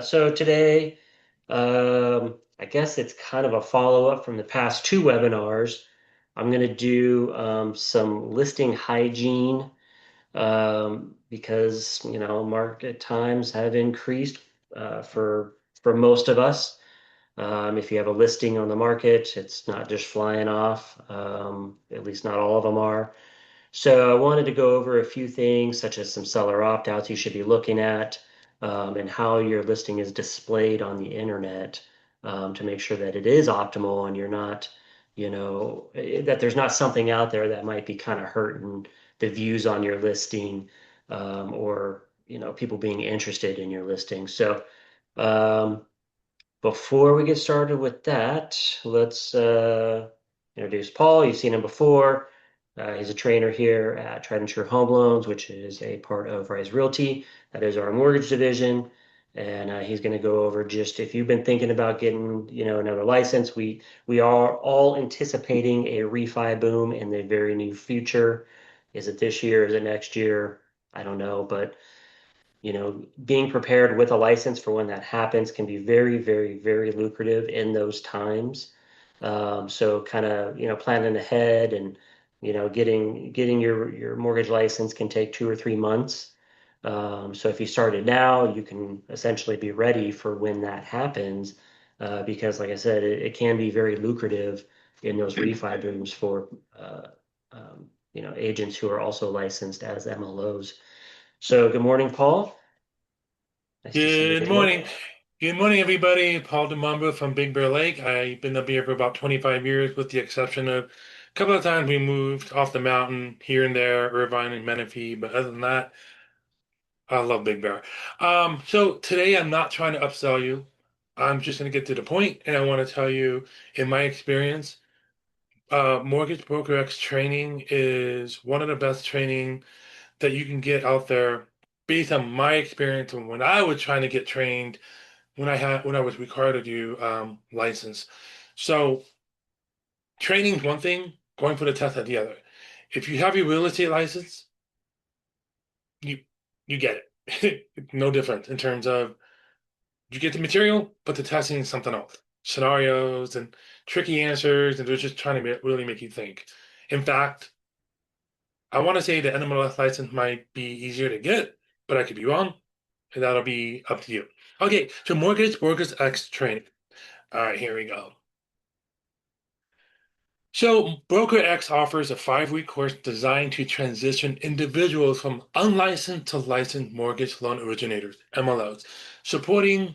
So today, I guess it's kind of a follow-up from the past two webinars. I'm going to do some listing hygiene because market times have increased for most of us. If you have a listing on the market, it's not just flying off. At least not all of them are. So I wanted to go over a few things, such as some seller opt-outs you should be looking at, and how your listing is displayed on the internet, to make sure that it is optimal and you're not, that there's not something out there that might be kind of hurting the views on your listing, or, people being interested in your listing. So, um, before we get started with that, let's introduce Paul. You've seen him before. He's a trainer here at Tried and True Home Loans, which is a part of Rise Realty. That is our mortgage division. And he's going to go over just if you've been thinking about getting, another license. We are all anticipating a refi boom in the very near future. Is it this year? Is it next year? I don't know, but being prepared with a license for when that happens can be very, very, very lucrative in those times. So kind of, planning ahead and, getting your mortgage license can take 2 or 3 months. So if you started now, you can essentially be ready for when that happens, because like I said, it can be very lucrative in those refi booms for, agents who are also licensed as MLOs. So good morning, Paul. Nice to see you Good again. morning. Good morning, everybody. Paul DeMamba from Big Bear Lake. I've been up here for about 25 years, with the exception of a couple of times we moved off the mountain here and there, Irvine and Menifee. But other than that, I love Big Bear. So today I'm not trying to upsell you. I'm just going to get to the point, and I want to tell you, in my experience, Mortgage Broker X training is one of the best training that you can get out there based on my experience and when I was trying to get trained when I was required to do license. So training's one thing, going for the test is the other. If you have your real estate license, you you get it. No different in terms of you get the material, but the testing is something else. Scenarios and tricky answers, and they're just trying to really make you think. In fact, I want to say the NMLS license might be easier to get, but I could be wrong, and that'll be up to you. Okay, so Mortgage Brokers X training. All right, here we go. So, Broker X offers a 5-week course designed to transition individuals from unlicensed to licensed mortgage loan originators, MLOs, supporting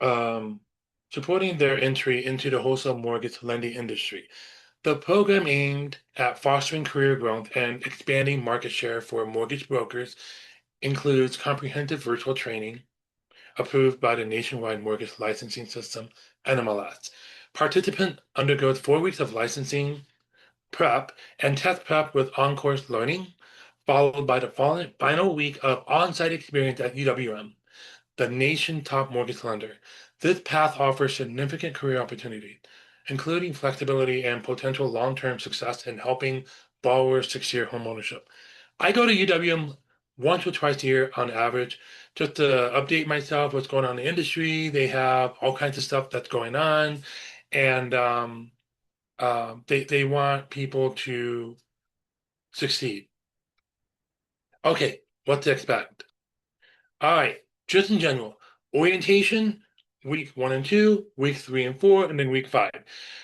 um, supporting their entry into the wholesale mortgage lending industry. The program aimed at fostering career growth and expanding market share for mortgage brokers includes comprehensive virtual training approved by the Nationwide Mortgage Licensing System, NMLS. Participant undergoes 4 weeks of licensing prep and test prep with on-course learning, followed by the final week of on-site experience at UWM, the nation top mortgage lender. This path offers significant career opportunity, including flexibility and potential long-term success in helping borrowers secure homeownership. I go to UWM once or twice a year on average, just to update myself what's going on in the industry. They have all kinds of stuff that's going on, and they want people to succeed. Okay, what to expect? All right, just in general, orientation, week 1 and 2, week 3 and 4, and then week 5.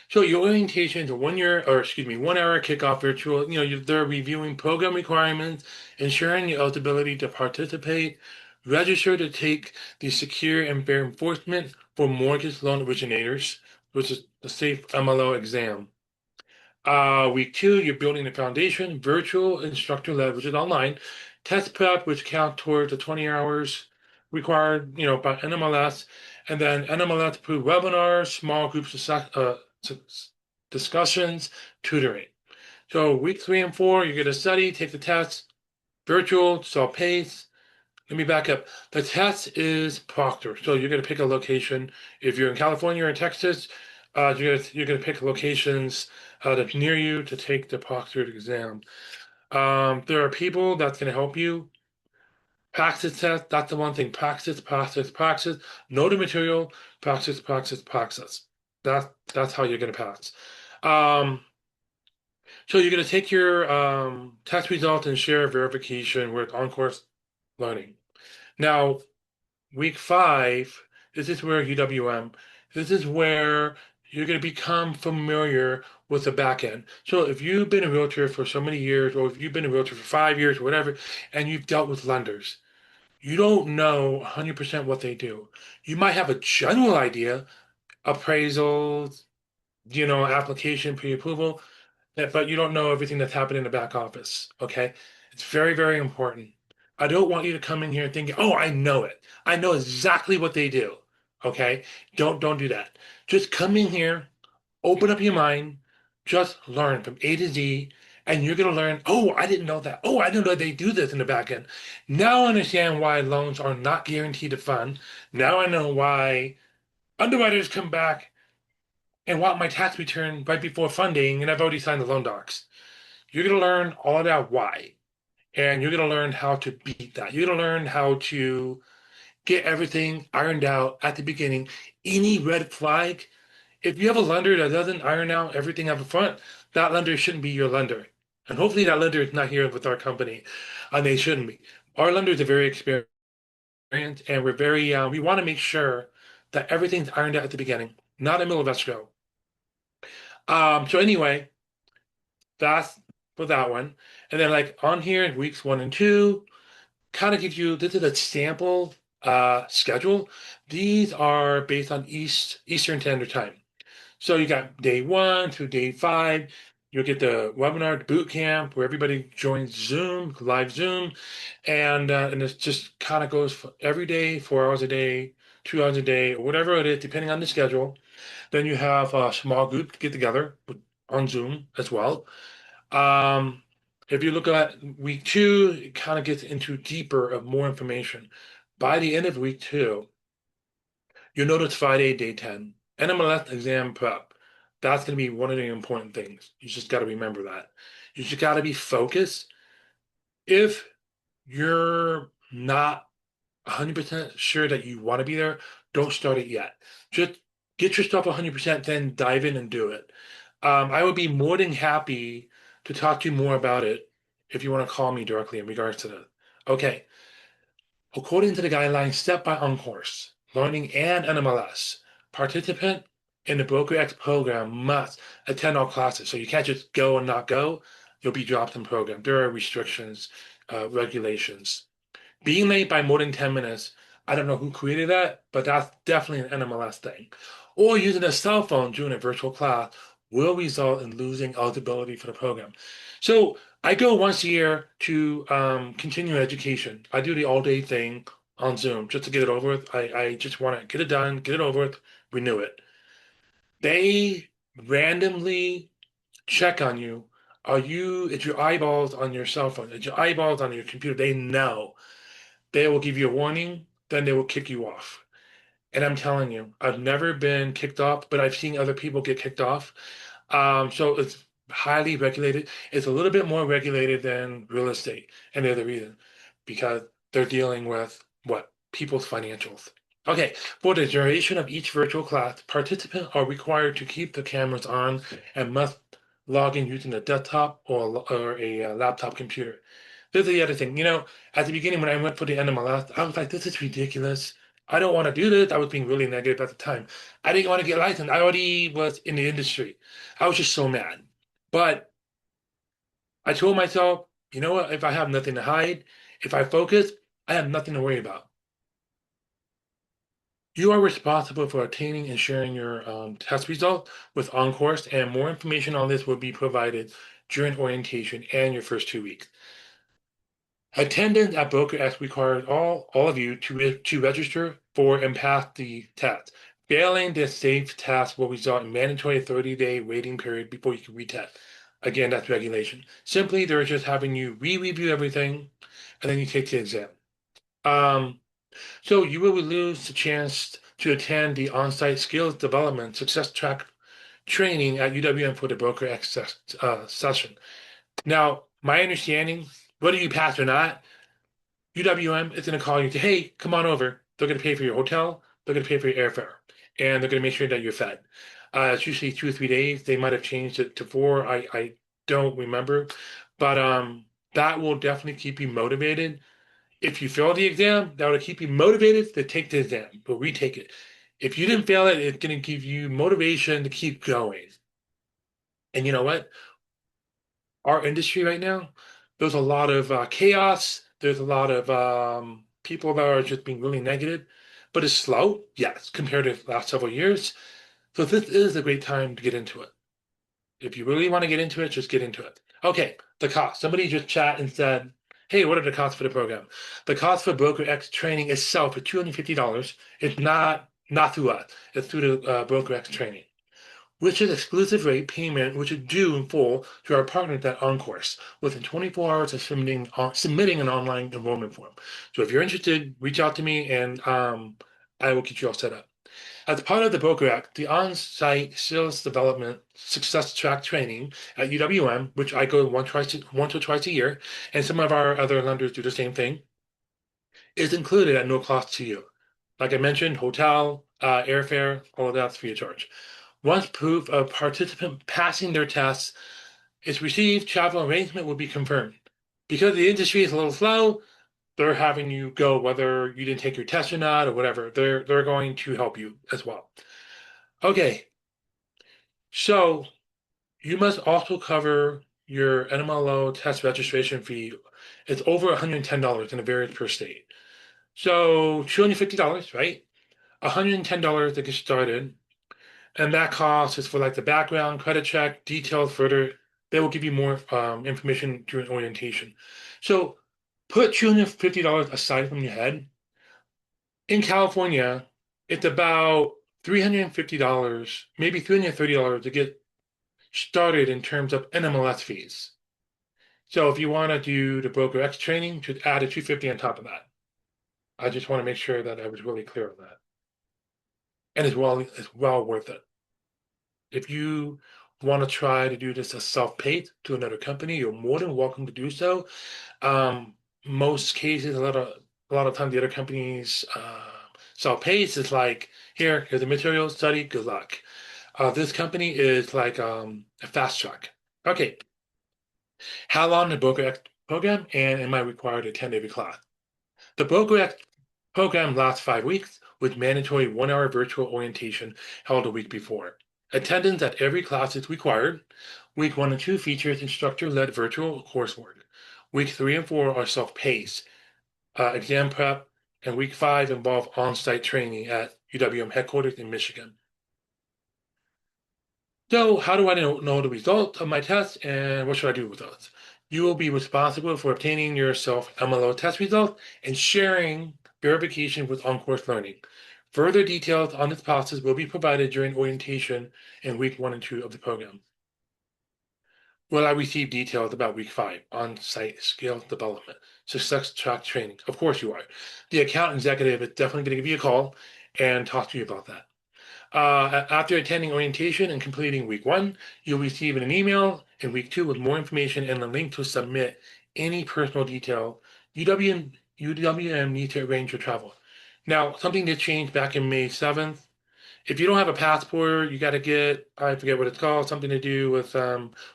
So your orientation is a 1 year, or excuse me, 1 hour kickoff virtual. They're reviewing program requirements, ensuring your eligibility to participate, register to take the secure and fair enforcement for mortgage loan originators, which is the safe MLO exam. Week 2, you're building the foundation, virtual instructor led, which is online, test prep, which count towards the 20 hours required, by NMLS, and then NMLS approved webinars, small groups discussions, tutoring. So week 3 and 4, you're going to study, take the test, virtual, self-paced. Let me back up. The test is proctor. So you're going to pick a location. If you're in California or in Texas, you're gonna pick locations that's near you to take the proctored exam. There are people that's going to help you. Practice test, that's the one thing. Practice, practice, practice. Know the material, practice, practice, practice. That's how you're gonna pass. Um, so you're gonna take your test result and share verification with on-course learning. Now, week 5, this is where UWM, this is where you're gonna become familiar with the back end. So if you've been a realtor for so many years, or if you've been a realtor for 5 years, or whatever, and you've dealt with lenders, you don't know 100% what they do. You might have a general idea, appraisals, application, pre-approval, but you don't know everything that's happening in the back office. Okay. It's very, very important. I don't want you to come in here thinking, oh, I know it. I know exactly what they do. Okay. Don't do that. Just come in here, open up your mind, just learn from A to Z, and you're going to learn, oh, I didn't know that. Oh, I didn't know they do this in the back end. Now I understand why loans are not guaranteed to fund. Now I know why underwriters come back and want my tax return right before funding, and I've already signed the loan docs. You're going to learn all of that why, and you're going to learn how to beat that. You're going to learn how to get everything ironed out at the beginning. Any red flag, if you have a lender that doesn't iron out everything up front, that lender shouldn't be your lender. And hopefully that lender is not here with our company, and they shouldn't be. Our lenders are very experienced, and we're very, we want to make sure that everything's ironed out at the beginning, not in the middle of escrow. So anyway, that's for that one. And then like on here, weeks 1 and 2 kind of gives you, this is a sample schedule. These are based on Eastern Standard Time. So you got day 1 through day 5. You'll get the webinar boot camp where everybody joins Zoom, live Zoom, and it just kind of goes for every day, 4 hours a day, 2 hours a day, or whatever it is, depending on the schedule. Then you have a small group get together on Zoom as well. Um, if you look at week 2, it kind of gets into deeper of more information. By the end of week 2, you'll notice Friday, day 10, NMLS exam prep. That's going to be one of the important things. You just got to remember that. You just got to be focused. If you're not 100% sure that you want to be there, don't start it yet. Just get yourself 100%, then dive in and do it. I would be more than happy to talk to you more about it if you want to call me directly in regards to that. Okay. According to the guidelines set by OnCourse, Learning and NMLS, participant in the Broker X program must attend all classes. So you can't just go and not go. You'll be dropped in program. There are restrictions, regulations. Being late by more than 10 minutes, I don't know who created that, but that's definitely an NMLS thing. Or using a cell phone during a virtual class will result in losing eligibility for the program. So I go once a year to continue education. I do the all-day thing on Zoom just to get it over with. I just want to get it done, get it over with, renew it. They randomly check on you. It's your eyeballs on your cell phone, it's your eyeballs on your computer. They know. They will give you a warning, then they will kick you off. And I'm telling you, I've never been kicked off, but I've seen other people get kicked off. So it's highly regulated. It's a little bit more regulated than real estate. And they're the reason because they're dealing with what? People's financials. Okay, for the duration of each virtual class, participants are required to keep the cameras on and must log in using a desktop or a laptop computer. This is the other thing. At the beginning when I went for the NMLS, I was like, this is ridiculous. I don't want to do this. I was being really negative at the time. I didn't want to get licensed. I already was in the industry. I was just so mad. But I told myself, you know what? If I have nothing to hide, if I focus, I have nothing to worry about. You are responsible for obtaining and sharing your test results with OnCourse, and more information on this will be provided during orientation and your first 2 weeks. Attendance at Broker X requires all of you to register for and pass the test. Failing this safe test will result in mandatory 30-day waiting period before you can retest. Again, that's regulation. Simply, they're just having you re-review everything, and then you take the exam. So you will lose the chance to attend the on-site skills development success track training at UWM for the Broker X session. Now, my understanding, whether you pass or not, UWM is going to call you and say, hey, come on over. They're going to pay for your hotel. They're going to pay for your airfare. And they're going to make sure that you're fed. It's usually 2 or 3 days. They might have changed it to 4. I don't remember. But that will definitely keep you motivated. If you fail the exam, that will keep you motivated to take the exam, but retake it. If you didn't fail it, it's going to give you motivation to keep going. And you know what? Our industry right now, there's a lot of chaos. There's a lot of people that are just being really negative, but it's slow, yes, compared to the last several years. So this is a great time to get into it. If you really want to get into it, just get into it. Okay, the cost. Somebody just chat and said, hey, what are the costs for the program? The cost for Broker X training itself is $250. It's not through us. It's through the Broker X training, which is exclusive rate payment, which is due in full to our partners at OnCourse within 24 hours of submitting an online enrollment form. So if you're interested, reach out to me and I will get you all set up. As part of the Broker Act, the on-site sales development success track training at UWM, which I go once or twice a year, and some of our other lenders do the same thing, is included at no cost to you. Like I mentioned, hotel, airfare, all of that's free of charge. Once proof of participant passing their tests is received, travel arrangement will be confirmed. Because the industry is a little slow, they're having you go whether you didn't take your test or not or whatever. They're going to help you as well. Okay, so you must also cover your NMLO test registration fee. It's over $110 and it varies per state. So $250, right? $110 to get started. And that cost is for like the background, credit check, details further. They will give you more information during orientation. So put $250 aside from your head. In California, it's about $350, maybe $330 to get started in terms of NMLS fees. So if you want to do the Broker X training, just add a 250 on top of that. I just want to make sure that I was really clear on that. And it's well worth it. If you want to try to do this as self-paced to another company, you're more than welcome to do so. Um, Most cases, a lot of times the other companies self-paced is like, here's the material, study, good luck. This company is like a fast track. Okay, how long the Broker X program, and am I required to attend every class? The Broker X program lasts 5 weeks with mandatory 1 hour virtual orientation held a week before. Attendance at every class is required. Week 1 and 2 features instructor-led virtual coursework. Week 3 and 4 are self-paced. Exam prep, and week 5 involve on-site training at UWM headquarters in Michigan. So, how do I know the result of my test and what should I do with those? You will be responsible for obtaining your self-MLO test result and sharing verification with OnCourse Learning. Further details on this process will be provided during orientation in week 1 and 2 of the program. Will I receive details about week 5 on-site skill development, success track training? Of course you are. The account executive is definitely going to give you a call and talk to you about that. After attending orientation and completing week 1, you'll receive an email in week 2 with more information and a link to submit any personal detail. UWM needs to arrange your travel. Now, something that changed back in May 7th. If you don't have a passport, you got to get, I forget what it's called, something to do with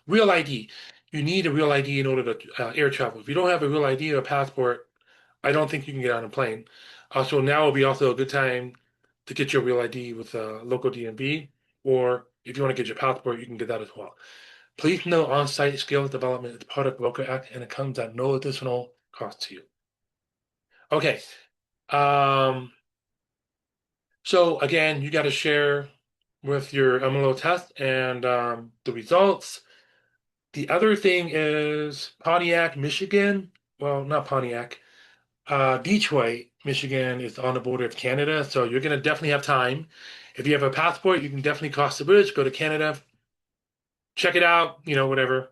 real ID. You need a real ID in order to air travel. If you don't have a real ID or a passport, I don't think you can get on a plane. So now will be also a good time to get your real ID with a local DMV, or if you want to get your passport, you can get that as well. Please note on-site skills development is part of Broker Act and it comes at no additional cost to you. Okay. Um, so again, you got to share with your MLO test and the results. The other thing is Pontiac, Michigan. Well, not Pontiac. Detroit, Michigan is on the border of Canada, so you're going to definitely have time. If you have a passport, you can definitely cross the bridge, go to Canada, check it out, whatever.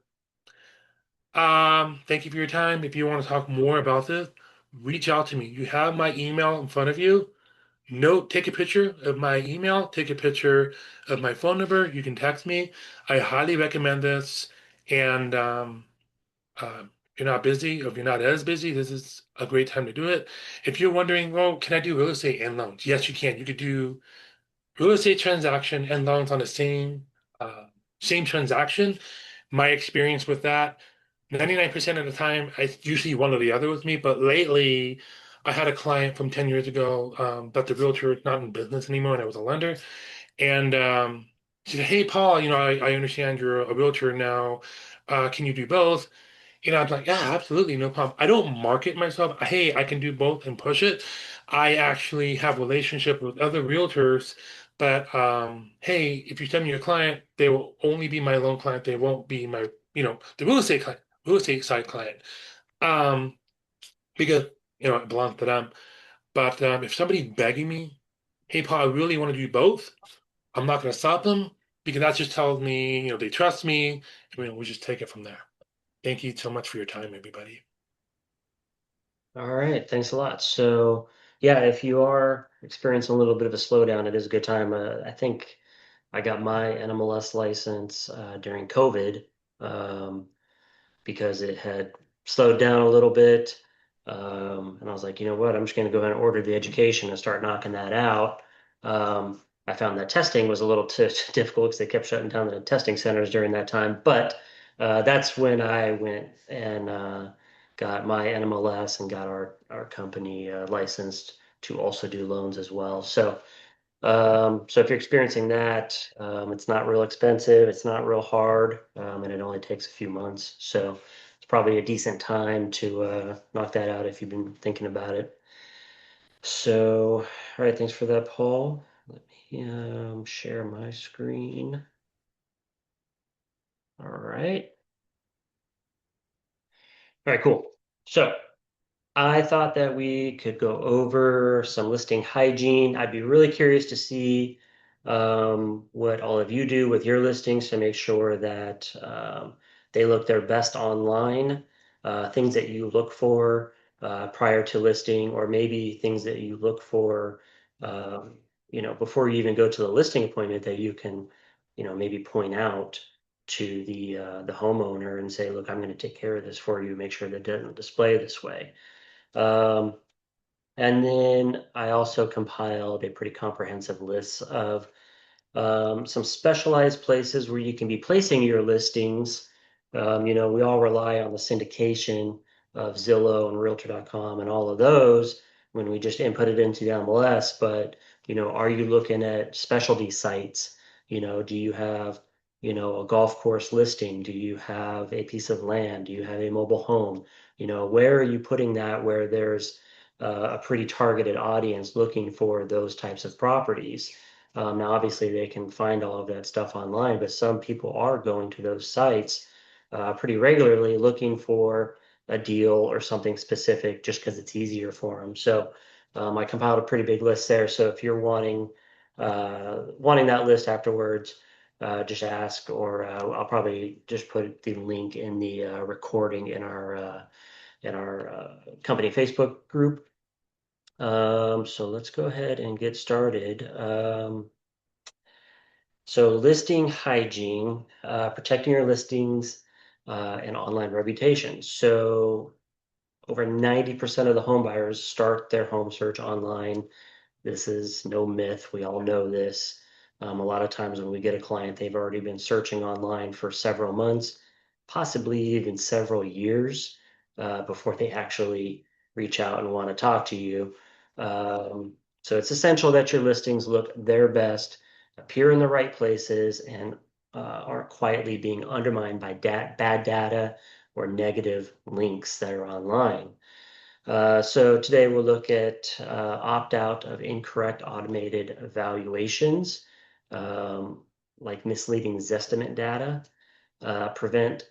Thank you for your time. If you want to talk more about this, reach out to me. You have my email in front of you. Note, take a picture of my email, take a picture of my phone number. You can text me. I highly recommend this. And uh, you're not busy, or if you're not as busy, this is a great time to do it. If you're wondering, well, can I do real estate and loans? Yes, you can. You could do real estate transaction and loans on the uh, same transaction. My experience with that, 99% of the time, it's usually one or the other with me. But lately, I had a client from 10 years ago that the realtor is not in business anymore, and I was a lender. And she said, "Hey, Paul, I understand you're a realtor now. Can you do both?" I'm like, "Yeah, absolutely, no problem." I don't market myself. Hey, I can do both and push it. I actually have relationship with other realtors, but hey, if you send me your client, they will only be my loan client. They won't be my, the real estate side client. Um, because it belongs to them. But if somebody's begging me, "Hey, Paul, I really want to do both," I'm not going to stop them because that just tells me, they trust me. We just take it from there. Thank you so much for your time, everybody. All right, thanks a lot. So, yeah, if you are experiencing a little bit of a slowdown, it is a good time. I think I got my NMLS license during COVID. Um, because it had slowed down a little bit. And I was like, you know what? I'm just going to go ahead and order the education and start knocking that out. I found that testing was a little too difficult because they kept shutting down the testing centers during that time. But that's when I went and got my NMLS and got our company licensed to also do loans as well. So if you're experiencing that, it's not real expensive, it's not real hard, and it only takes a few months. So it's probably a decent time to knock that out if you've been thinking about it. So, all right, thanks for that, Paul. Let me share my screen. All right. All right, cool. So I thought that we could go over some listing hygiene. I'd be really curious to see what all of you do with your listings to make sure that they look their best online, things that you look for prior to listing, or maybe things that you look for, before you even go to the listing appointment that you can, maybe point out to the homeowner and say, look, I'm going to take care of this for you, make sure that it doesn't display this way. Um, and then I also compiled a pretty comprehensive list of some specialized places where you can be placing your listings. We all rely on the syndication of Zillow and Realtor.com and all of those when we just input it into the MLS. But, are you looking at specialty sites? Do you have, a golf course listing? Do you have a piece of land? Do you have a mobile home? Where are you putting that where there's a pretty targeted audience looking for those types of properties? Now, obviously, they can find all of that stuff online, but some people are going to those sites pretty regularly looking for a deal or something specific just because it's easier for them. So I compiled a pretty big list there. So if you're wanting that list afterwards, just ask, or I'll probably just put the link in the recording in our company Facebook group. So let's go ahead and get started. So listing hygiene, protecting your listings, and online reputation. So over 90% of the home buyers start their home search online. This is no myth. We all know this. A lot of times when we get a client, they've already been searching online for several months, possibly even several years, before they actually reach out and want to talk to you. So it's essential that your listings look their best, appear in the right places, and aren't quietly being undermined by bad data or negative links that are online. So today we'll look at opt out of incorrect automated evaluations, um, like misleading Zestimate data, prevent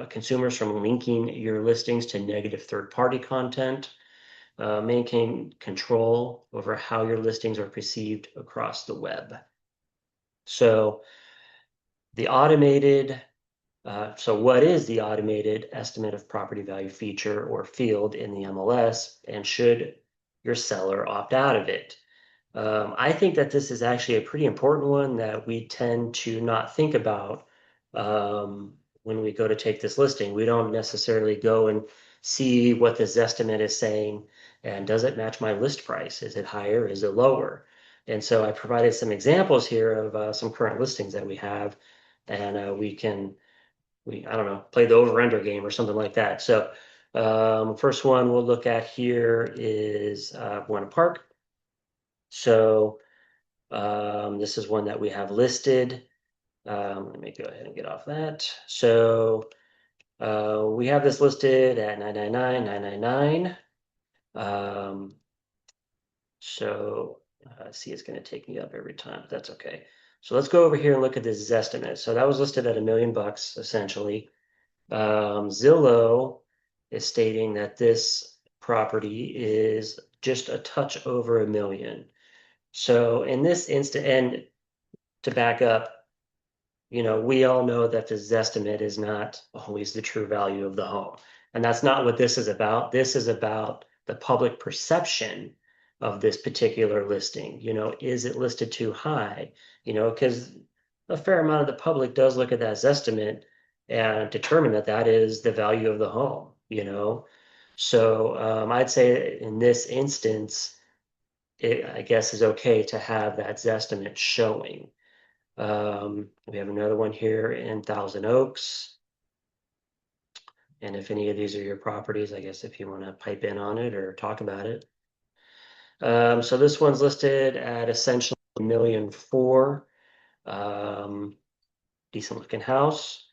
consumers from linking your listings to negative third-party content, maintain control over how your listings are perceived across the web. So the automated so what is the automated estimate of property value feature or field in the MLS, and should your seller opt out of it? I think that this is actually a pretty important one that we tend to not think about when we go to take this listing, we don't necessarily go and see what this estimate is saying. And does it match my list price? Is it higher? Is it lower? And so I provided some examples here of some current listings that we have, and I don't know, play the over-under game or something like that. So first one we'll look at here is Buena Park. So this is one that we have listed. Let me go ahead and get off that. So we have this listed at 999, 999. So see, it's going to take me up every time. But that's okay. So let's go over here and look at this estimate. So that was listed at $1 million essentially. Zillow is stating that this property is just a touch over $1 million. So in this instant, and to back up, we all know that the Zestimate is not always the true value of the home. And that's not what this is about. This is about the public perception of this particular listing. Is it listed too high? Because a fair amount of the public does look at that Zestimate and determine that that is the value of the home. So I'd say in this instance, it, I guess, is okay to have that Zestimate showing. We have another one here in Thousand Oaks. And if any of these are your properties, I guess if you want to pipe in on it or talk about it. So this one's listed at essentially $1.4 million. Decent looking house.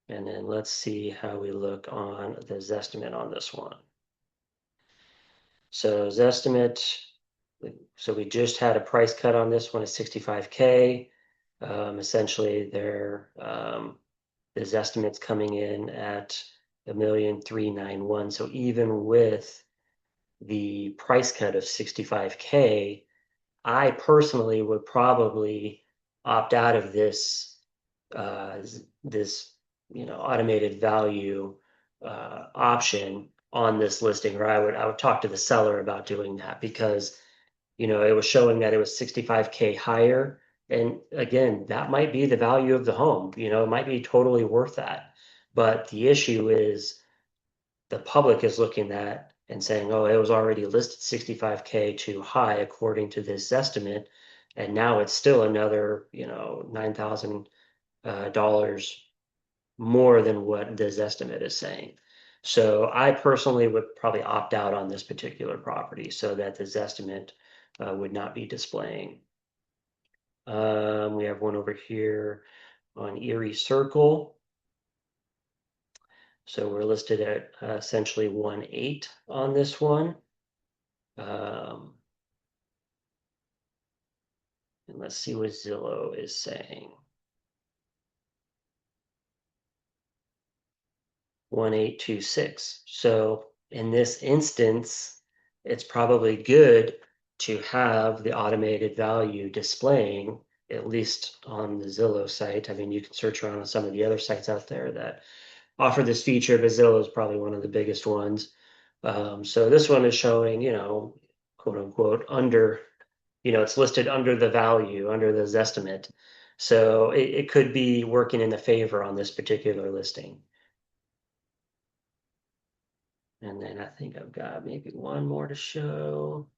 And then let's see how we look on the Zestimate on this one. So Zestimate, so we just had a price cut on this one at 65K. Essentially, there's estimates coming in at $1,391,000. So even with the price cut of 65K, I personally would probably opt out of this automated value option on this listing, or I would talk to the seller about doing that because it was showing that it was 65K higher. And again, that might be the value of the home. It might be totally worth that. But the issue is the public is looking at and saying, oh, it was already listed 65K too high according to this estimate. And now it's still another, $9,000 more than what this estimate is saying. So I personally would probably opt out on this particular property so that this estimate would not be displaying. We have one over here on Erie Circle. So we're listed at essentially 1.8 on this one. And let's see what Zillow is saying. 1.826. So in this instance, it's probably good to have the automated value displaying, at least on the Zillow site. I mean, you can search around on some of the other sites out there that offer this feature, but Zillow is probably one of the biggest ones. So this one is showing, quote unquote, under, it's listed under the value, under the estimate. So it could be working in the favor on this particular listing. And then I think I've got maybe one more to show.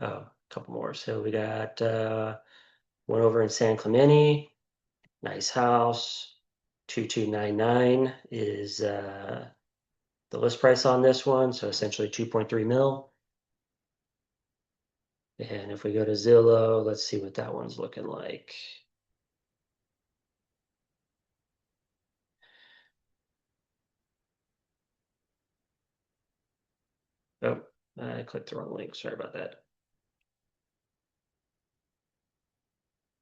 Oh, a couple more. So we got one over in San Clemente, nice house. 2299 is the list price on this one. So essentially 2.3 mil. And if we go to Zillow, let's see what that one's looking like. Oh, I clicked the wrong link. Sorry about that.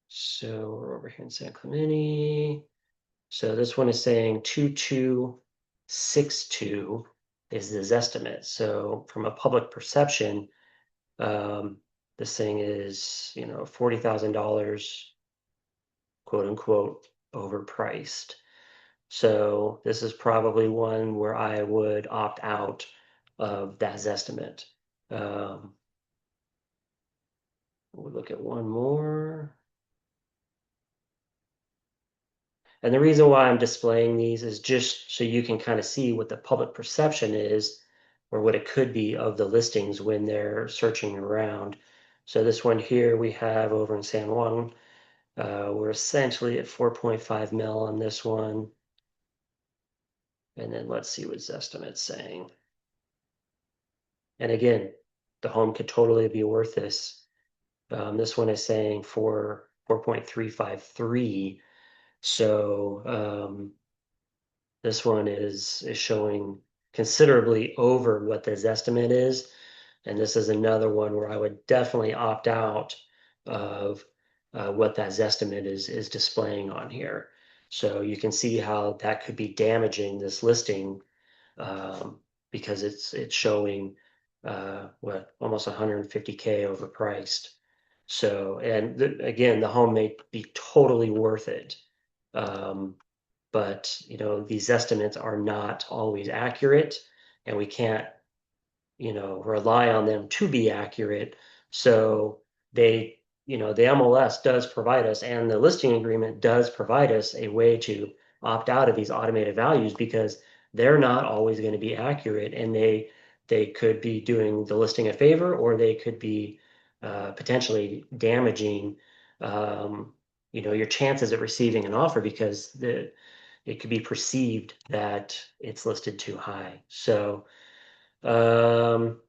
So we're over here in San Clemente. So this one is saying 2262 is this estimate. So from a public perception, this thing is, $40,000, quote unquote, overpriced. So this is probably one where I would opt out of that estimate. We'll look at one more. And the reason why I'm displaying these is just so you can kind of see what the public perception is or what it could be of the listings when they're searching around. So this one here we have over in San Juan. We're essentially at 4.5 mil on this one. And then let's see what Zestimate's saying. And again, the home could totally be worth this. This one is saying for 4.353. So this one is showing considerably over what the estimate is. And this is another one where I would definitely opt out of what that estimate is displaying on here. So you can see how that could be damaging this listing because it's showing what almost 150K overpriced. So, and again, the home may be totally worth it. Um, but these estimates are not always accurate, and we can't rely on them to be accurate. So the MLS does provide us, and the listing agreement does provide us a way to opt out of these automated values because they're not always going to be accurate, and they could be doing the listing a favor, or they could be potentially damaging your chances of receiving an offer because it could be perceived that it's listed too high. Um,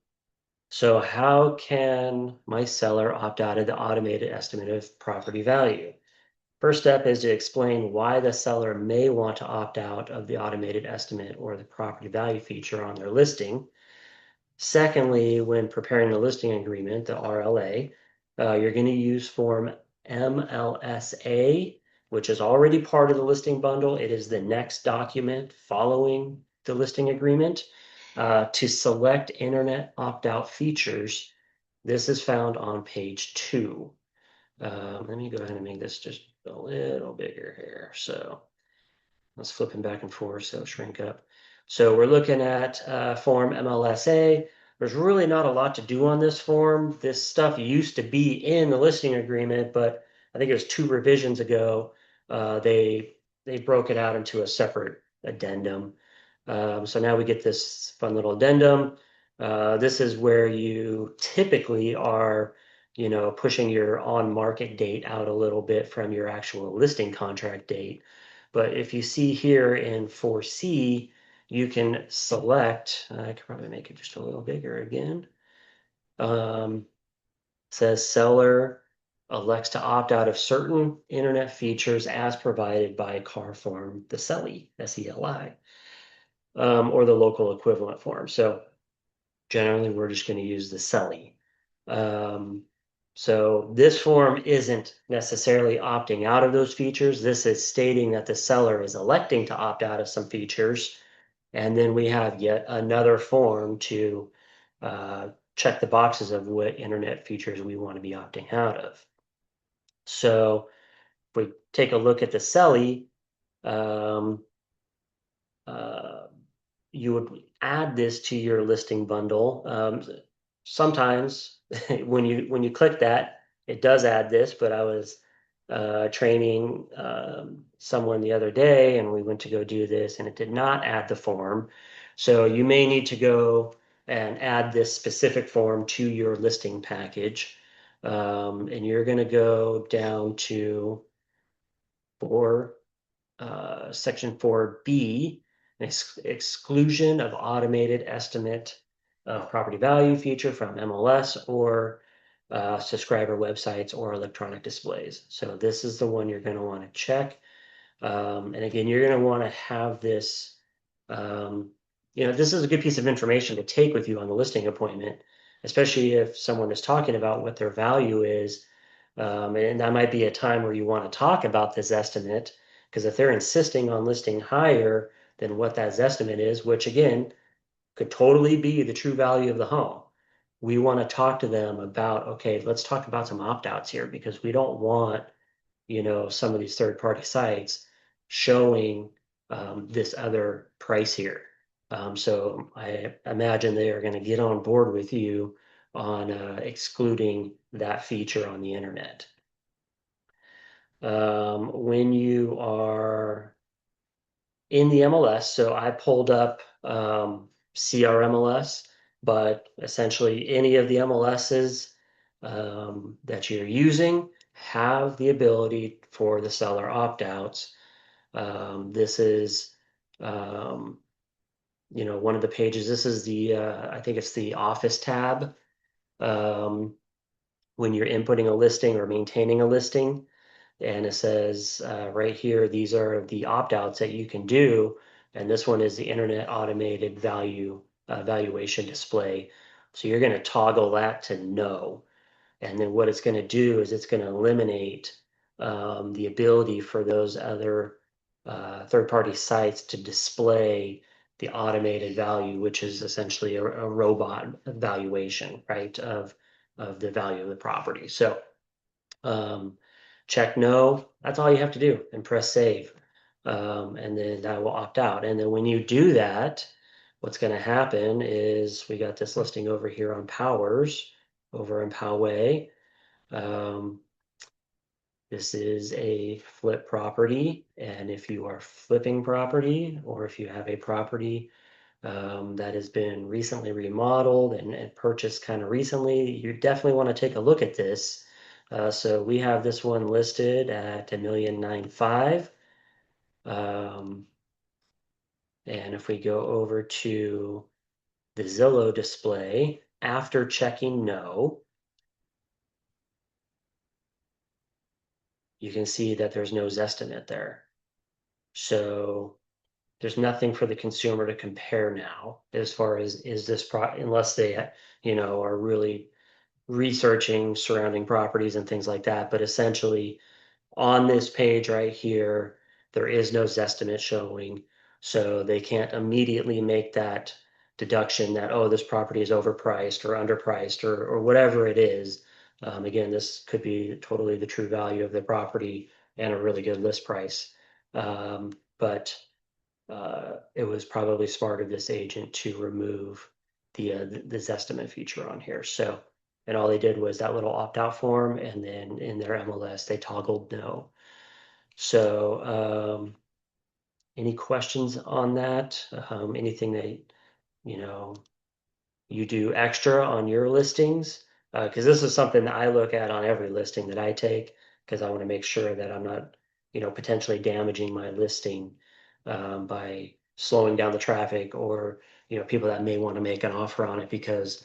so how can my seller opt out of the automated estimate of property value? First step is to explain why the seller may want to opt out of the automated estimate or the property value feature on their listing. Secondly, when preparing the listing agreement, the RLA, you're going to use form MLSA, which is already part of the listing bundle. It is the next document following the listing agreement. To select internet opt-out features, this is found on page 2. Let me go ahead and make this just a little bigger here. So let's flip them back and forth, so shrink up. So we're looking at form MLSA. There's really not a lot to do on this form. This stuff used to be in the listing agreement, but I think it was 2 revisions ago. They broke it out into a separate addendum. So now we get this fun little addendum. This is where you typically are, pushing your on-market date out a little bit from your actual listing contract date. But if you see here in 4C, you can select, I could probably make it just a little bigger again. Says seller elects to opt out of certain internet features as provided by car form, the SELI, SELI, or the local equivalent form. So generally, we're just going to use the SELI. So this form isn't necessarily opting out of those features. This is stating that the seller is electing to opt out of some features. And then we have yet another form to check the boxes of what internet features we want to be opting out of. So if we take a look at the SELI, um, uh, you would add this to your listing bundle. Sometimes when you click that, it does add this, but I was training someone the other day and we went to go do this and it did not add the form. So you may need to go and add this specific form to your listing package. And you're going to go down to four Section 4B, exclusion of automated estimate of property value feature from MLS or subscriber websites or electronic displays. So this is the one you're going to want to check. And again, you're going to want to have this, this is a good piece of information to take with you on the listing appointment, especially if someone is talking about what their value is. And that might be a time where you want to talk about this estimate, because if they're insisting on listing higher than what that estimate is, which again could totally be the true value of the home, we want to talk to them about, okay, let's talk about some opt-outs here because we don't want, some of these third-party sites showing this other price here. So I imagine they are going to get on board with you on excluding that feature on the internet. When you are in the MLS, so I pulled up CRMLS, but essentially any of the MLSs that you're using have the ability for the seller opt-outs. This is um, one of the pages. This is the I think it's the Office tab. Um, when you're inputting a listing or maintaining a listing, and it says right here, these are the opt-outs that you can do. And this one is the Internet Automated Valuation Display. So you're going to toggle that to no. And then what it's going to do is it's going to eliminate the ability for those other third-party sites to display the automated value, which is essentially a robot valuation, right, of the value of the property. So check no, that's all you have to do and press save. And then that will opt out. And then when you do that, what's going to happen is we got this listing over here on Powers, over in Poway. Um, this is a flip property. And if you are flipping property or if you have a property that has been recently remodeled and purchased kind of recently, you definitely want to take a look at this. So we have this one listed at $1,995,000. Um, and if we go over to the Zillow display, after checking no, you can see that there's no Zestimate there. So there's nothing for the consumer to compare now as far as is this unless they, are really researching surrounding properties and things like that. But essentially, on this page right here, there is no Zestimate showing. So they can't immediately make that deduction that, oh, this property is overpriced or underpriced or whatever it is. Again, this could be totally the true value of the property and a really good list price. But it was probably smart of this agent to remove the Zestimate feature on here. So, and all they did was that little opt-out form, and then in their MLS they toggled no. So, any questions on that? Anything that you know you do extra on your listings? Because this is something that I look at on every listing that I take, because I want to make sure that I'm not, potentially damaging my listing by slowing down the traffic or, people that may want to make an offer on it because,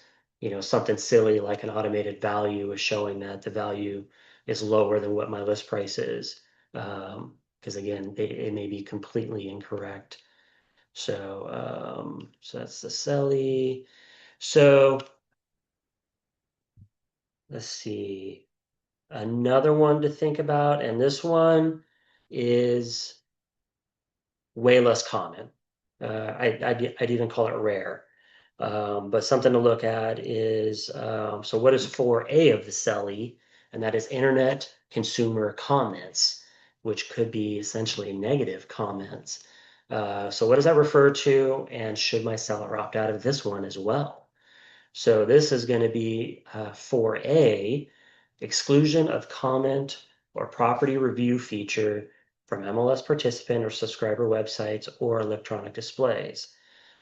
something silly like an automated value is showing that the value is lower than what my list price is. Because again, it may be completely incorrect. So that's the Selly. So let's see. Another one to think about, and this one is way less common. I'd even call it rare. But something to look at is so what is 4A of the CELI? And that is internet consumer comments, which could be essentially negative comments. So what does that refer to? And should my seller opt out of this one as well? So this is going to be 4A, exclusion of comment or property review feature from MLS participant or subscriber websites or electronic displays.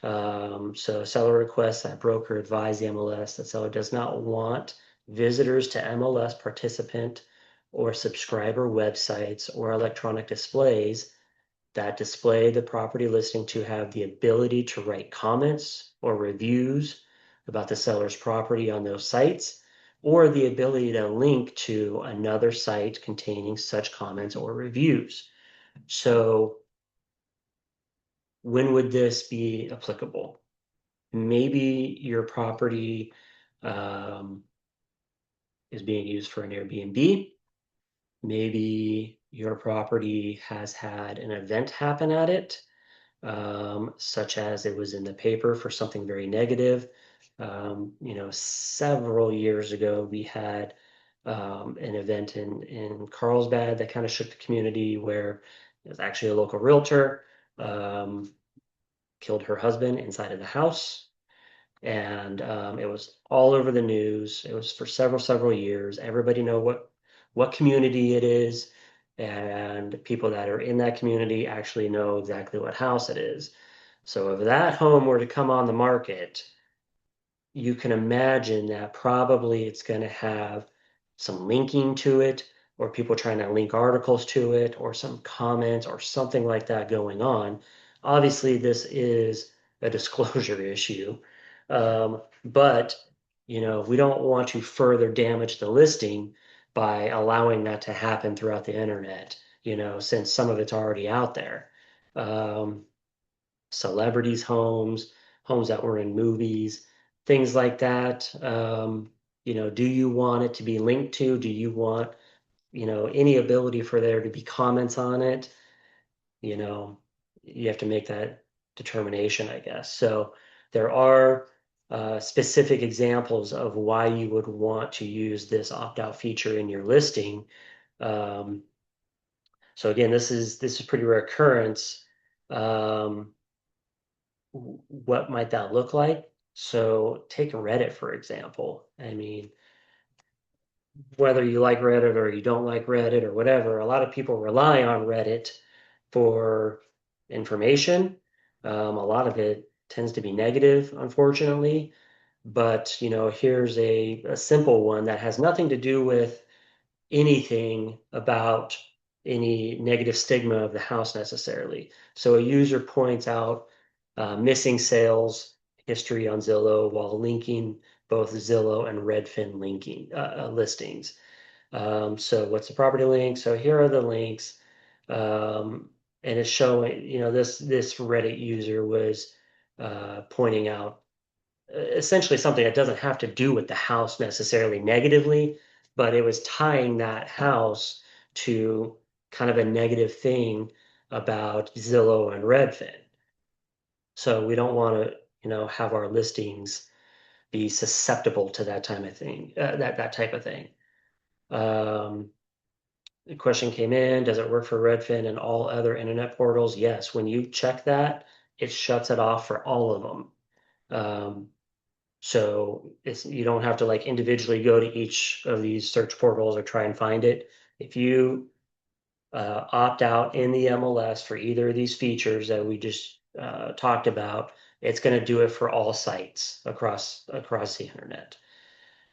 So seller requests that broker advise the MLS that seller does not want visitors to MLS participant or subscriber websites or electronic displays that display the property listing to have the ability to write comments or reviews about the seller's property on those sites, or the ability to link to another site containing such comments or reviews. So when would this be applicable? Maybe your property um, is being used for an Airbnb. Maybe your property has had an event happen at it, such as it was in the paper for something very negative. Several years ago, we had an event in Carlsbad that kind of shook the community where it was actually a local realtor um, killed her husband inside of the house. And it was all over the news. It was for several years. Everybody know what community it is. and people that are in that community actually know exactly what house it is. So if that home were to come on the market, you can imagine that probably it's going to have some linking to it, or people trying to link articles to it, or some comments or something like that going on. Obviously, this is a disclosure issue, but we don't want to further damage the listing by allowing that to happen throughout the internet, since some of it's already out there. Um, Celebrities' homes, homes that were in movies, things like that. Do you want it to be linked to? Do you want, any ability for there to be comments on it? You know, you have to make that determination, I guess. So there are specific examples of why you would want to use this opt-out feature in your listing. Um, so again, this is pretty rare occurrence. Um, what might that look like? So take Reddit, for example. I mean, whether you like Reddit or you don't like Reddit or whatever, a lot of people rely on Reddit for information. A lot of it tends to be negative, unfortunately. But, here's a simple one that has nothing to do with anything about any negative stigma of the house necessarily. So a user points out missing sales history on Zillow while linking both Zillow and Redfin linking listings. So what's the property link? So here are the links. Um, and it's showing, this Reddit user was pointing out essentially something that doesn't have to do with the house necessarily negatively, but it was tying that house to kind of a negative thing about Zillow and Redfin. So we don't want to, have our listings be susceptible to that time of thing, that type of thing. Um, the question came in, does it work for Redfin and all other internet portals? Yes. When you check that, it shuts it off for all of them. Um, So you don't have to like individually go to each of these search portals or try and find it. If you opt out in the MLS for either of these features that we just talked about, it's going to do it for all sites across the internet.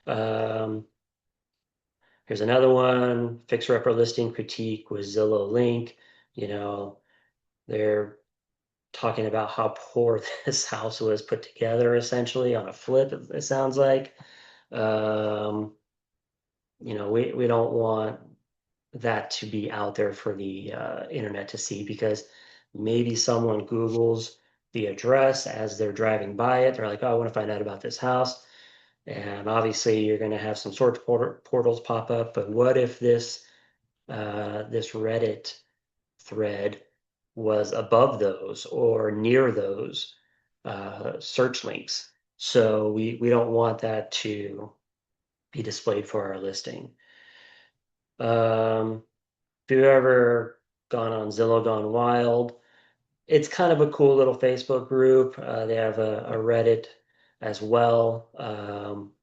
Um, Here's another one: fixer upper listing critique with Zillow link. You know, they're talking about how poor this house was put together, essentially on a flip. It sounds like. Um, we don't want that to be out there for the internet to see, because maybe someone Googles the address as they're driving by it. They're like, oh, I want to find out about this house. And obviously you're going to have some sort of portals pop up. But what if this Reddit thread was above those or near those search links? So we don't want that to be displayed for our listing. If you've ever gone on Zillow Gone Wild, it's kind of a cool little Facebook group. They have a Reddit as well.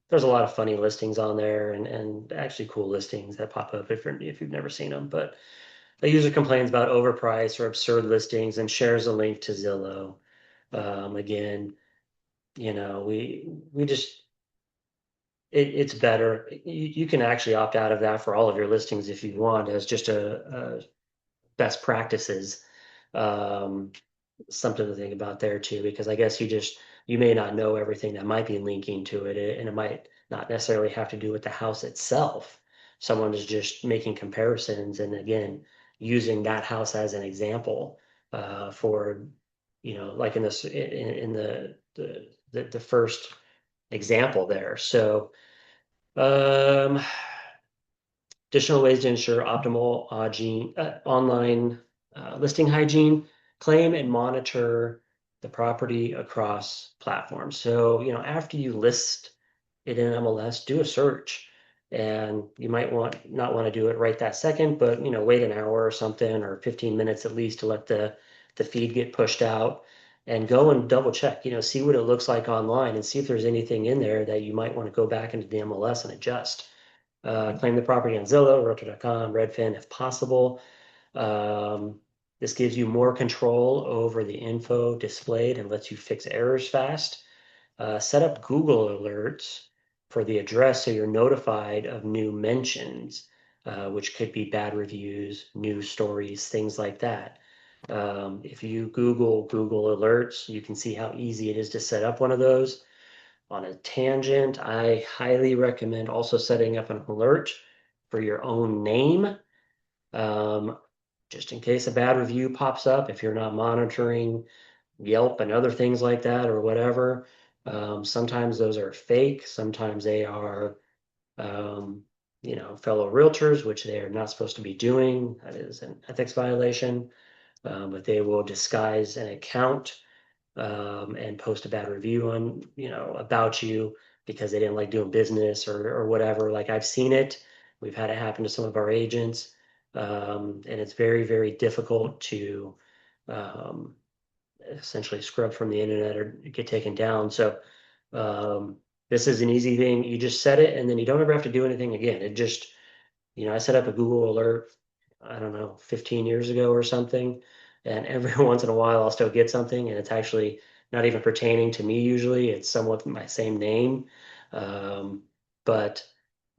There's a lot of funny listings on there, and actually cool listings that pop up if you've never seen them. But a user complains about overpriced or absurd listings and shares a link to Zillow. Again, we just it's better. You can actually opt out of that for all of your listings if you want, as just a best practices. Um, Something to think about there too, because I guess you may not know everything that might be linking to it, and it might not necessarily have to do with the house itself. Someone is just making comparisons, and again, using that house as an example for, like in this in the first example there. So, um, additional ways to ensure optimal online listing hygiene: claim and monitor the property across platforms. So, after you list it in MLS, do a search. And you might not want to do it right that second, but wait an hour or something, or 15 minutes at least, to let the feed get pushed out, and go and double check, see what it looks like online, and see if there's anything in there that you might want to go back into the MLS and adjust. Claim the property on Zillow, Realtor.com, Redfin if possible. Um, this gives you more control over the info displayed and lets you fix errors fast. Set up Google alerts for the address so you're notified of new mentions, which could be bad reviews, news stories, things like that. If you Google alerts, you can see how easy it is to set up one of those. On a tangent, I highly recommend also setting up an alert for your own name, um, just in case a bad review pops up. If you're not monitoring Yelp and other things like that or whatever, sometimes those are fake. Sometimes they are, um, fellow realtors, which they are not supposed to be doing. That is an ethics violation. But they will disguise an account and post a bad review on, about you because they didn't like doing business or whatever. Like I've seen it. We've had it happen to some of our agents. And it's very, very difficult to um, essentially scrub from the internet or get taken down. So um, this is an easy thing. You just set it and then you don't ever have to do anything again. It just, I set up a Google alert, I don't know, 15 years ago or something. And every once in a while, I'll still get something, and it's actually not even pertaining to me usually. It's somewhat my same name. Um, but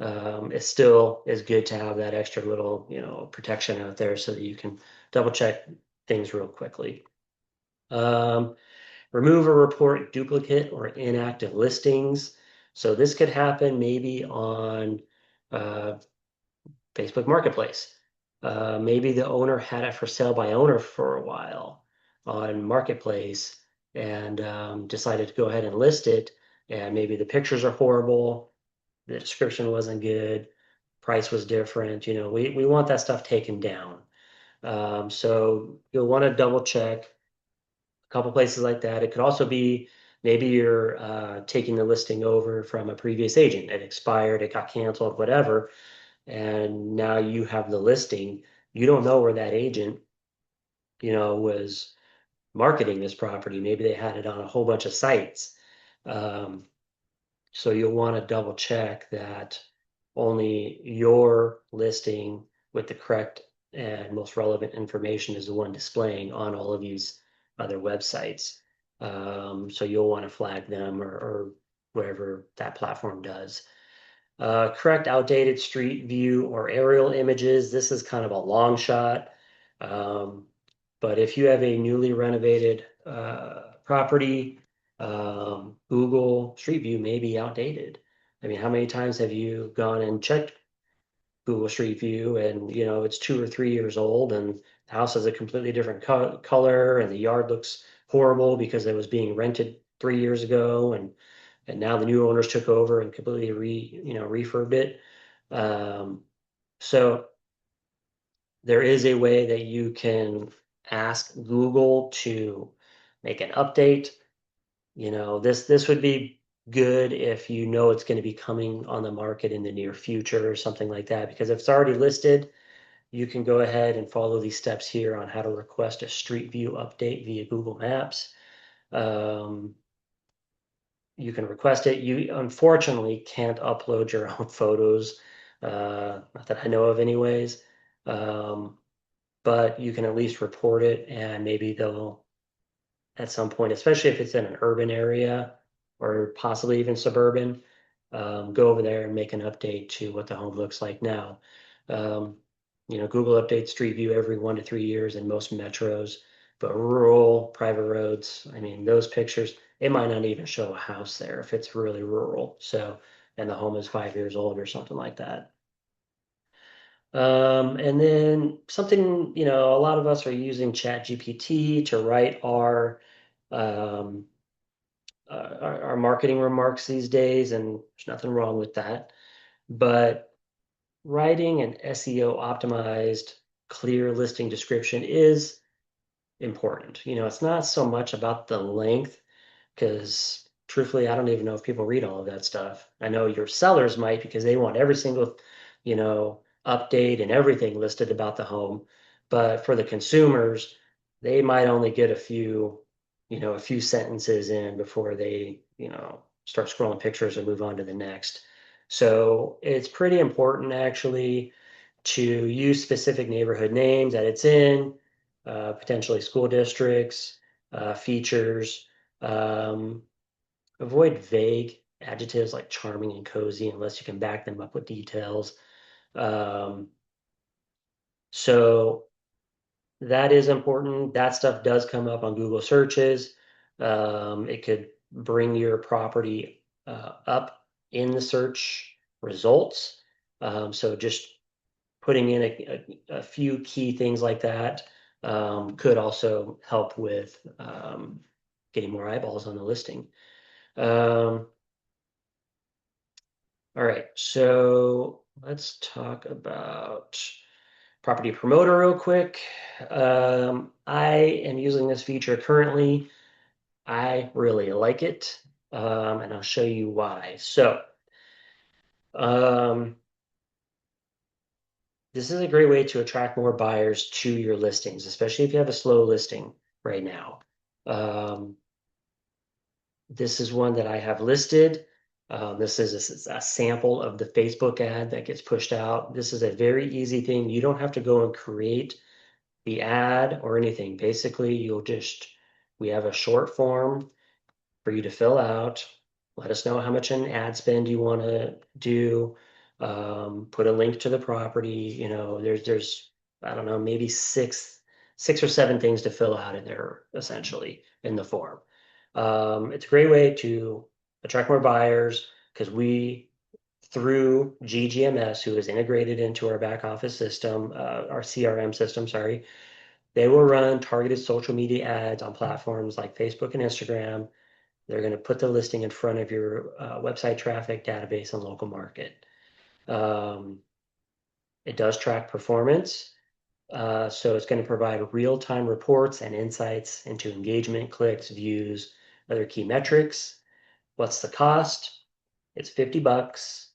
it still is good to have that extra little, protection out there so that you can double check things real quickly. Um, Remove or report duplicate or inactive listings. So this could happen maybe on uh, Facebook Marketplace. Maybe the owner had it for sale by owner for a while on Marketplace and decided to go ahead and list it. And maybe the pictures are horrible, the description wasn't good, price was different. We want that stuff taken down. So you'll want to double check a couple places like that. It could also be maybe you're taking the listing over from a previous agent. It expired, it got canceled, whatever, and now you have the listing. You don't know where that agent, was marketing this property. Maybe they had it on a whole bunch of sites. Um, so you'll want to double check that only your listing with the correct and most relevant information is the one displaying on all of these other websites. So you'll want to flag them or whatever that platform does. Correct outdated street view or aerial images. This is kind of a long shot. Um, but if you have a newly renovated property, Google Street View may be outdated. I mean, how many times have you gone and checked Google Street View and, it's 2 or 3 years old and the house has a completely different color and the yard looks horrible because it was being rented 3 years ago and now the new owners took over and completely refurbed it. Um, so there is a way that you can ask Google to make an update. This would be good if you know it's going to be coming on the market in the near future or something like that. Because if it's already listed, you can go ahead and follow these steps here on how to request a street view update via Google Maps. Um, you can request it. You unfortunately can't upload your own photos, not that I know of anyways. Um, but you can at least report it and maybe they'll at some point, especially if it's in an urban area or possibly even suburban, go over there and make an update to what the home looks like now. Um, Google updates Street View every 1 to 3 years in most metros, but rural, private roads, I mean, those pictures, it might not even show a house there if it's really rural. So, and the home is 5 years old or something like that. And then something, a lot of us are using ChatGPT to write um, our marketing remarks these days, and there's nothing wrong with that. But writing an SEO optimized, clear listing description is important. It's not so much about the length, because truthfully, I don't even know if people read all of that stuff. I know your sellers might because they want every single, update and everything listed about the home. But for the consumers, they might only get a few sentences in before they, start scrolling pictures and move on to the next. So it's pretty important actually to use specific neighborhood names that it's in, potentially school districts, features. Um, Avoid vague adjectives like charming and cozy unless you can back them up with details. Um, so that is important. That stuff does come up on Google searches. It could bring your property up in the search results. So just putting in a few key things like that could also help with getting more eyeballs on the listing. Um, all right, so let's talk about property promoter real quick. I am using this feature currently. I really like it, and I'll show you why. So, um, this is a great way to attract more buyers to your listings, especially if you have a slow listing right now. Um, this is one that I have listed. This is a sample of the Facebook ad that gets pushed out. This is a very easy thing. You don't have to go and create the ad or anything. Basically, we have a short form for you to fill out. Let us know how much an ad spend you want to do. Put a link to the property. There's I don't know, maybe six or seven things to fill out in there essentially in the form. It's a great way to attract more buyers because we through GGMS, who is integrated into our back office system, our CRM system, sorry, they will run targeted social media ads on platforms like Facebook and Instagram. They're going to put the listing in front of your website traffic database and local market. Um, it does track performance. So it's going to provide real-time reports and insights into engagement, clicks, views, other key metrics. What's the cost? It's 50 bucks.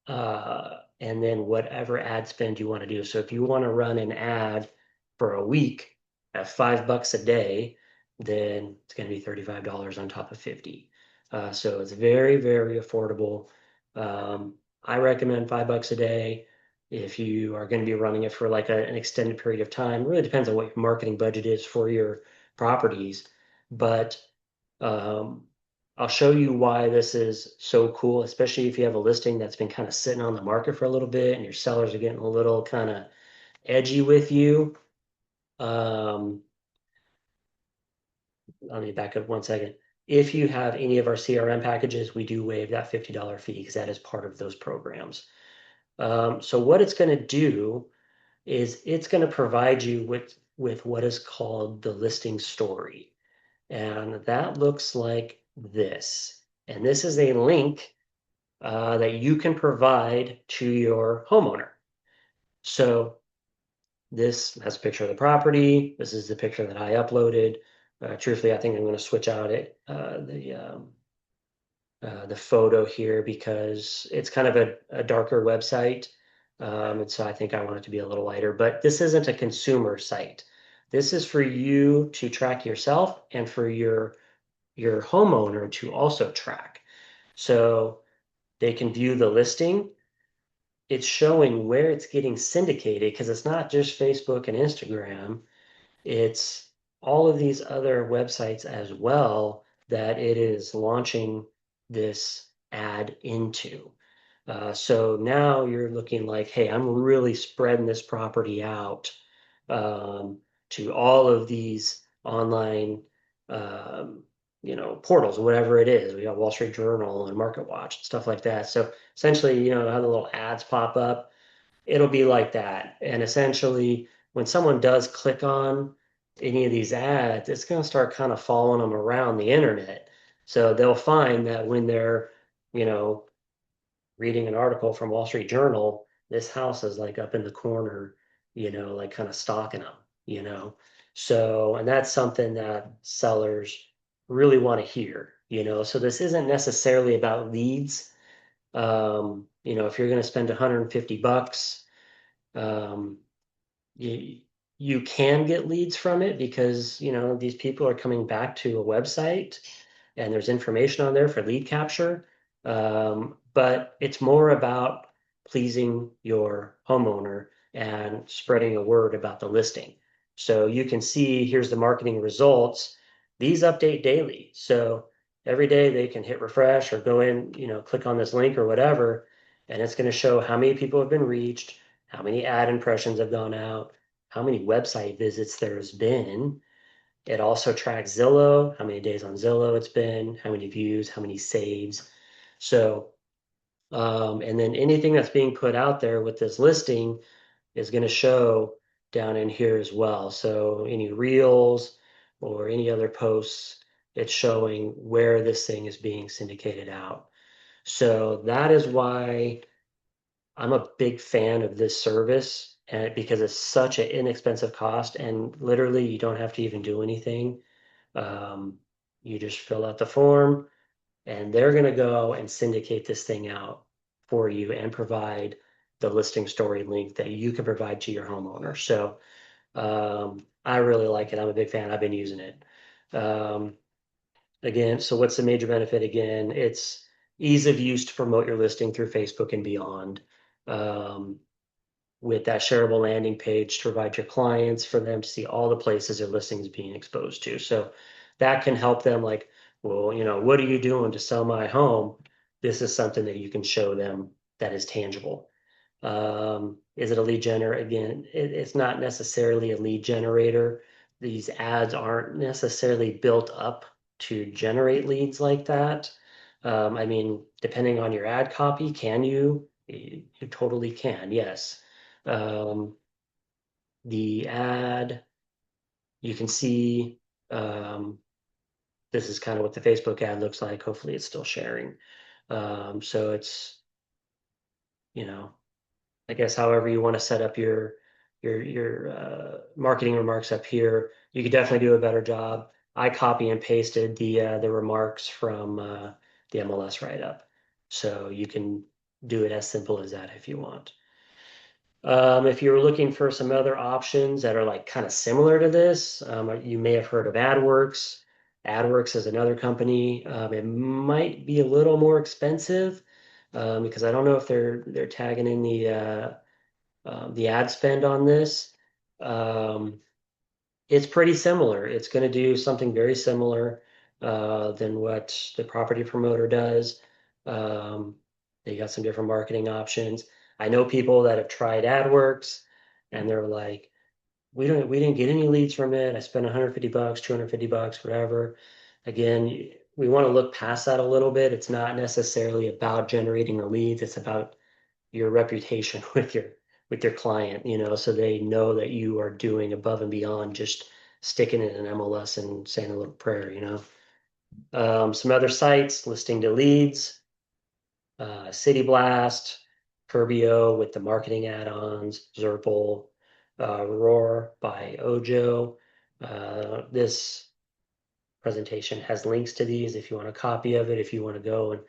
And then whatever ad spend you want to do. So if you want to run an ad for a week at 5 bucks a day, then it's going to be $35 on top of 50. So it's very, very affordable. I recommend 5 bucks a day if you are going to be running it for like an extended period of time. It really depends on what your marketing budget is for your properties, but um, I'll show you why this is so cool, especially if you have a listing that's been kind of sitting on the market for a little bit and your sellers are getting a little kind of edgy with you. Um, Let me back up 1 second. If you have any of our CRM packages, we do waive that $50 fee because that is part of those programs. So what it's going to do is it's going to provide you with what is called the listing story. And that looks like this. And this is a link that you can provide to your homeowner. So this has a picture of the property. This is the picture that I uploaded. Truthfully, I think I'm going to switch out the photo here because it's kind of a darker website. And so I think I want it to be a little lighter, but this isn't a consumer site. This is for you to track yourself and for your homeowner to also track. So they can view the listing. It's showing where it's getting syndicated because it's not just Facebook and Instagram. It's all of these other websites as well that it is launching this ad into. So now you're looking like, hey, I'm really spreading this property out um, to all of these online, um, portals, whatever it is. We got Wall Street Journal and Market Watch, stuff like that. So essentially, how the little ads pop up, it'll be like that. And essentially, when someone does click on any of these ads, it's going to start kind of following them around the internet. So they'll find that when they're, you know, reading an article from Wall Street Journal, this house is like up in the corner, like kind of stalking them. So, and that's something that sellers really want to hear. So this isn't necessarily about leads. If you're going to spend 150 bucks, um, you you can get leads from it because these people are coming back to a website and there's information on there for lead capture. but it's more about pleasing your homeowner and spreading a word about the listing. So you can see here's the marketing results. These update daily. So every day they can hit refresh or go in, click on this link or whatever, and it's going to show how many people have been reached, how many ad impressions have gone out, how many website visits there's been. It also tracks Zillow, how many days on Zillow it's been, how many views, how many saves. So and then anything that's being put out there with this listing is going to show down in here as well. So any reels or any other posts, it's showing where this thing is being syndicated out. So that is why I'm a big fan of this service, and because it's such an inexpensive cost and literally you don't have to even do anything. Um, you just fill out the form and they're going to go and syndicate this thing out for you and provide the listing story link that you can provide to your homeowner. So I really like it. I'm a big fan. I've been using it. Um, again, so what's the major benefit again? It's ease of use to promote your listing through Facebook and beyond. Um, with that shareable landing page to provide your clients for them to see all the places their listings being exposed to. So that can help them like, well, what are you doing to sell my home? This is something that you can show them that is tangible. Is it a lead generator? Again, it's not necessarily a lead generator. These ads aren't necessarily built up to generate leads like that. I mean, depending on your ad copy, can you? You totally can, yes. Um, the ad, you can see, um, this is kind of what the Facebook ad looks like. Hopefully it's still sharing. So it's, you know, I guess however you want to set up your marketing remarks up here, you could definitely do a better job. I copy and pasted the remarks from the MLS write-up. So you can do it as simple as that if you want. If you're looking for some other options that are like kind of similar to this, you may have heard of AdWorks. AdWorks is another company. It might be a little more expensive because I don't know if they're tagging in the ad spend on this. Um, it's pretty similar. It's going to do something very similar than what the property promoter does. Um, they got some different marketing options. I know people that have tried AdWorks and they're like, we didn't get any leads from it. I spent 150 bucks, 250 bucks, whatever. Again, we want to look past that a little bit. It's not necessarily about generating the leads. It's about your reputation with your client, so they know that you are doing above and beyond just sticking it in MLS and saying a little prayer. Some other sites, listing to leads, City Blast, Curbio with the marketing add-ons, Zerple, Roar by Ojo. This presentation has links to these if you want a copy of it, if you want to go and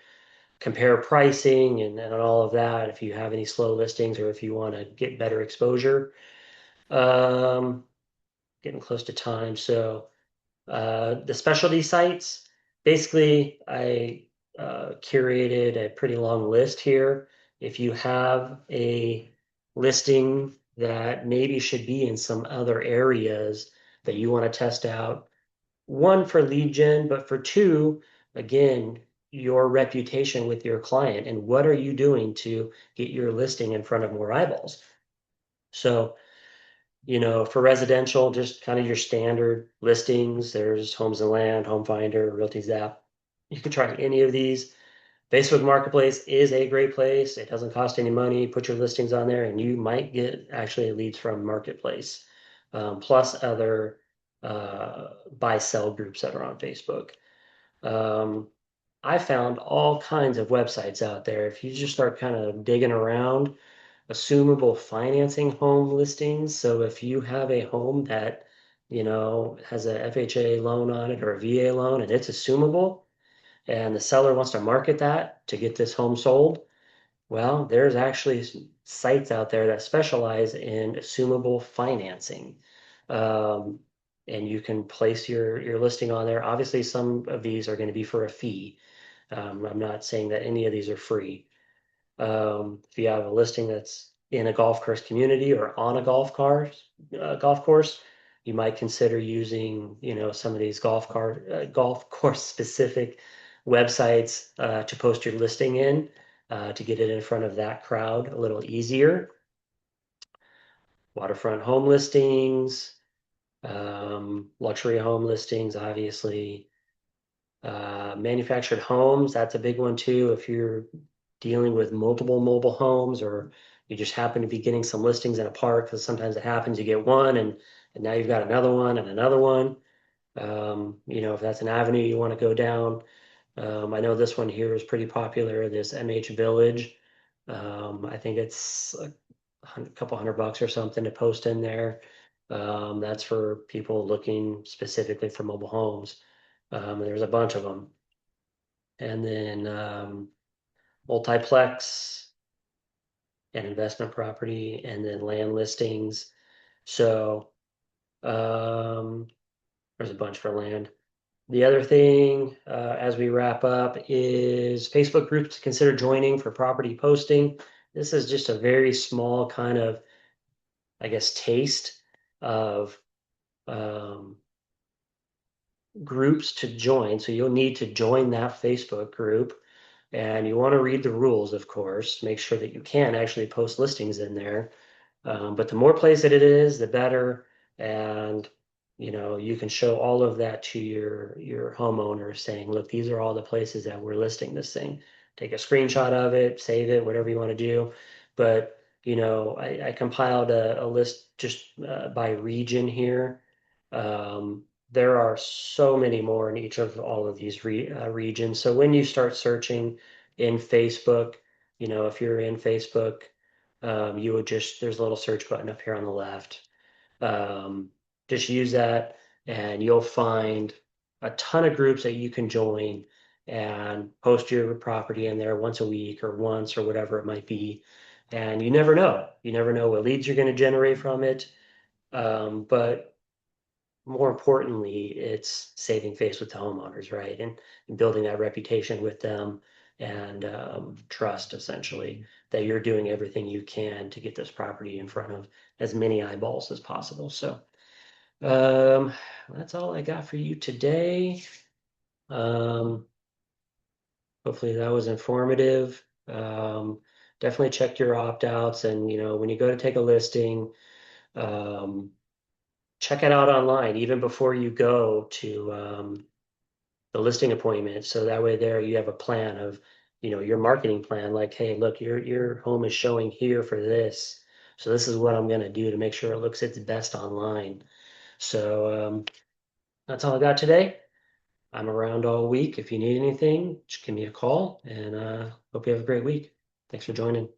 compare pricing and all of that, if you have any slow listings or if you want to get better exposure. Um, Getting close to time. So the specialty sites, basically, I curated a pretty long list here. If you have a listing that maybe should be in some other areas that you want to test out, one for lead gen, but for two, again, your reputation with your client and what are you doing to get your listing in front of more eyeballs. So, for residential, just kind of your standard listings, there's Homes and Land, Home Finder, Realty Zap. You can try any of these. Facebook Marketplace is a great place. It doesn't cost any money. Put your listings on there and you might get actually leads from Marketplace, plus other buy sell groups that are on Facebook. Um, I found all kinds of websites out there. If you just start kind of digging around, assumable financing home listings. So if you have a home that, has a FHA loan on it or a VA loan and it's assumable, and the seller wants to market that to get this home sold, well, there's actually sites out there that specialize in assumable financing. Um, and you can place your listing on there. Obviously, some of these are going to be for a fee. I'm not saying that any of these are free. If you have a listing that's in a golf course community or on a golf course, you might consider using, some of these golf course specific websites to post your listing in to get it in front of that crowd a little easier. Waterfront home listings, luxury home listings, obviously. Manufactured homes, that's a big one too. If you're dealing with multiple mobile homes or you just happen to be getting some listings in a park, because sometimes it happens, you get one and now you've got another one and another one. If that's an avenue you want to go down. I know this one here is pretty popular, this MH Village. I think it's a couple $100 or something to post in there. That's for people looking specifically for mobile homes. And there's a bunch of them. And then multiplex and investment property, and then land listings. So um, there's a bunch for land. The other thing, as we wrap up, is Facebook groups to consider joining for property posting. This is just a very small kind of, I guess, taste of um, groups to join. So you'll need to join that Facebook group. And you want to read the rules, of course. Make sure that you can actually post listings in there. But the more plays that it is, the better. And you can show all of that to your homeowner saying, look, these are all the places that we're listing this thing. Take a screenshot of it, save it, whatever you want to do. But I compiled a list just by region here. There are so many more in each of all of these regions. So when you start searching in Facebook, if you're in Facebook, you would there's a little search button up here on the left. Um, just use that and you'll find a ton of groups that you can join and post your property in there once a week or once or whatever it might be. And you never know. You never know what leads you're going to generate from it. But more importantly, it's saving face with the homeowners, right? And building that reputation with them and trust essentially that you're doing everything you can to get this property in front of as many eyeballs as possible. So um, that's all I got for you today. Um, hopefully that was informative. Definitely check your opt-outs and when you go to take a listing, um, check it out online even before you go to the listing appointment. So that way there you have a plan of, your marketing plan, like, hey, look, your home is showing here for this. So this is what I'm gonna do to make sure it looks its best online. So that's all I got today. I'm around all week. If you need anything, just give me a call and hope you have a great week. Thanks for joining.